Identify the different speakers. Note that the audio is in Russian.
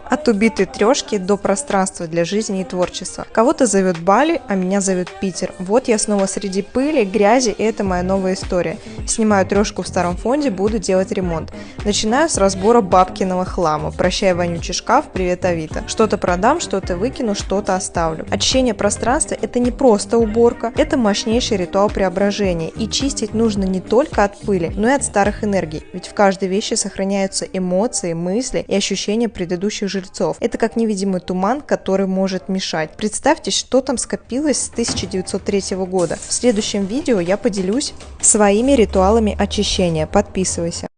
Speaker 1: От убитой трешки до пространства для жизни и творчества. Кого-то зовет Бали, а меня зовет Питер. Вот я снова среди пыли, грязи, и это моя новая история. Снимаю трешку в старом фонде, буду делать ремонт. Начинаю с разбора бабкиного хлама. Прощай, вонючий шкаф, привет, Авито. Что-то продам, что-то выкину, что-то оставлю. Очищение пространства – это не просто уборка, это мощнейший ритуал преображения. И чистить нужно не только от пыли, но и от старых энергий. Ведь в каждой вещи сохраняются эмоции, мысли и ощущения предыдущих жильцов. Это как невидимый туман, который может мешать. Представьте, что там скопилось с 1903 года. В следующем видео я поделюсь своими ритуалами очищения. Подписывайся.